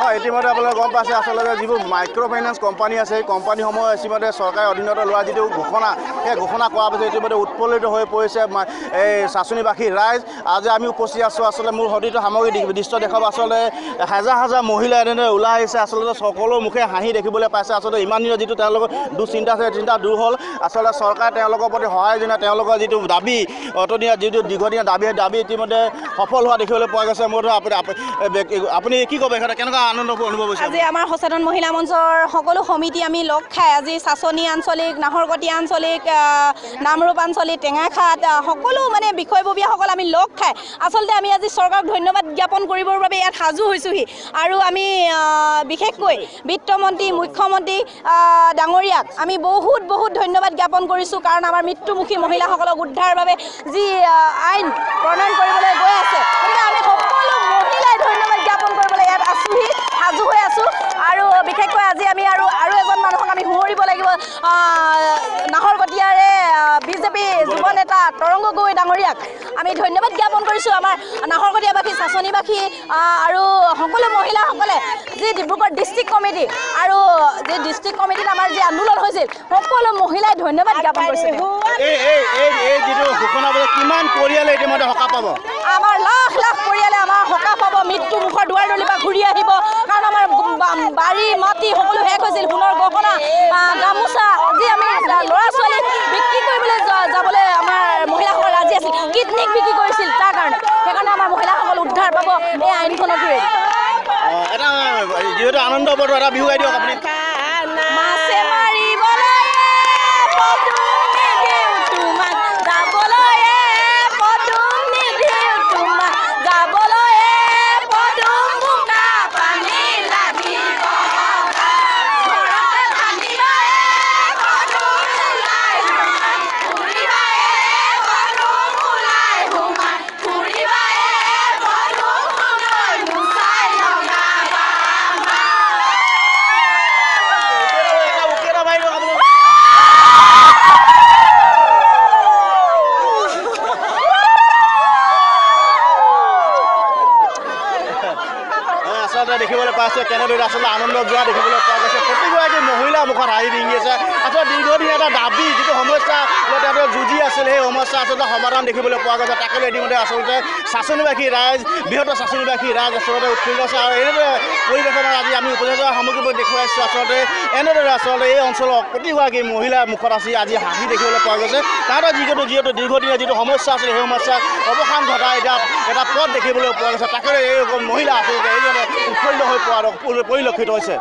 হয় ইতিমধ্যে আপোনালোকে গম পাইছে আচলতে যিবোৰ মাইক্ৰ' ফাইনেন্স কোম্পানী আছে সেই কোম্পানীসমূহ ইতিমধ্যে চৰকাৰে অধীনত লোৱা যিটো ঘোষণা সেই ঘোষণা কৰাৰ পিছত ইতিমধ্যে উৎফুল্লিত হৈ পৰিছে এই চাচনিবাসী ৰাইজ আজি আমি উপস্থিত আছোঁ আচলতে মোৰ সতীৰ্থ সামগ্ৰী দৃশ্য দেখাব আচলতে হাজাৰ হাজাৰ মহিলা এনেদৰে ওলাই আহিছে আচলতে সকলো মুখে হাঁহি দেখিবলৈ পাইছে আচলতে ইমান দিনৰ যিটো তেওঁলোকৰ দুশ্চিন্তা আছে চিন্তা দূৰ হ'ল আচলতে চৰকাৰে তেওঁলোকৰ প্ৰতি সহায় জনাই তেওঁলোকৰ যিটো দাবী অতদিনীয়া যিটো দীৰ্ঘদিনীয়া দাবী ইতিমধ্যে সফল হোৱা দেখিবলৈ পোৱা গৈছে মোৰ আপুনি কি ক'ব এখেতে কেনেকুৱা আনন্দ অনুভৱ হৈছে আজি আমাৰ সচেতন মহিলা মঞ্চৰ সকলো সমিতি আমি লগ খাই আজি চাচনি আঞ্চলিক নাহৰকটীয়া আঞ্চলিক নামৰূপ আঞ্চলিক টেঙাখাট সকলো মানে বিষয়ববীয়াসকল আমি লগ খাই আচলতে আমি আজি চৰকাৰক ধন্যবাদ জ্ঞাপন কৰিবৰ বাবে ইয়াত সাজু হৈছোহি আৰু আমি বিশেষকৈ বিত্তমন্ত্ৰী মুখ্যমন্ত্ৰী ডাঙৰীয়াক আমি বহুত ধন্যবাদ জ্ঞাপন কৰিছোঁ কাৰণ আমাৰ মৃত্যুমুখী মহিলাসকলক উদ্ধাৰৰ বাবে যি আইন প্ৰণয়ন কৰিবলৈ গৈ আছে গতিকে আমি সকলো মহিলাই ধন্যবাদ জ্ঞাপন কৰিবলৈ ইয়াত আছোহি সাজু হৈ আছোঁ আৰু বিশেষকৈ আজি আমি আৰু এজন মানুহক আমি শুৱৰিব লাগিব নাহৰকটীয়াৰে বিজেপি যুৱ নেতা তৰংগ গগৈ ডাঙৰীয়াক আমি ধন্যবাদ জ্ঞাপন কৰিছোঁ আমাৰ নাহৰকটীয়াবাসী চাচনিবাসী আৰু সকলো মহিলাসকলে যি ডিব্ৰুগড় ডিষ্ট্ৰিক্ট কমিটি আৰু যি ডিষ্ট্ৰিক্ট কমিটিত আমাৰ যি আন্দোলন হৈছিল সকলো মহিলাই ধন্যবাদ জ্ঞাপন কৰিছে এই যিটো ঘোষণা কিমান পৰিয়ালে ইতিমধ্যে সকাহ পাব আমাৰ লাখ পৰিয়ালে আমাৰ সকাহ পাব মৃত্যু মুখৰ দুৱাৰ দলিৰ পৰা ঘূৰি আহিব কাৰণ আমাৰ বাৰী মাটি সকলো শেষ হৈছিল সোণৰ গহনা গামোচা আজি আমি ল'ৰা ছোৱালীক বিক্ৰী কৰিবলৈ যাবলৈ আমাৰ মহিলাসকল ৰাজি আছিল কিডনীক বিক্ৰী কৰিছিল তাৰ কাৰণে সেইকাৰণে আমাৰ মহিলাসকল উদ্ধাৰ পাব এই আইনখনৰ থ্ৰুৰে এটা যিহেতু আনন্দ বতৰ এটা বিহু গাই দিয়ক আপুনি মাছে মাৰিবলৈ দেখিবলৈ পাইছে কেনেদৰে আচলতে আনন্দ যোৱা দেখিবলৈ পোৱা গৈছে প্ৰতিগৰাকী মহিলা মুখত হাঁহি ডিঙি আছে আচলতে দীৰ্ঘদিন এটা দাবী যিটো সমস্যা তেওঁলোকে যুঁজি আছিল সেই সমস্যা আচলতে সমাধান দেখিবলৈ পোৱা গৈছে তাকে ইতিমধ্যে আচলতে চাচনিবাসী ৰাইজ বৃহত্তৰ চাচনিবাসী ৰাইজ আচলতে উৎফুল্লিত আছে আৰু এনেদৰে পৰিৱেশত আজি আমি উপযোগিতা সামগ্ৰীবোৰ দেখুৱাইছোঁ আচলতে এনেদৰে আচলতে এই অঞ্চলৰ প্ৰতিগৰাকী মহিলাৰ মুখত আছে আজি হাঁহি দেখিবলৈ পোৱা গৈছে তাহাঁতৰ যিহেতু দীৰ্ঘদিনীয়া যিটো সমস্যা আছিল সেই সমস্যা অৱসান ঘটাই এতিয়া এটা পথ দেখিবলৈ পোৱা গৈছে তাকে এই মহিলা আচলতে এইজনে উৎফুল্লিত হৈ পোৱা পৰিলক্ষিত হৈছে।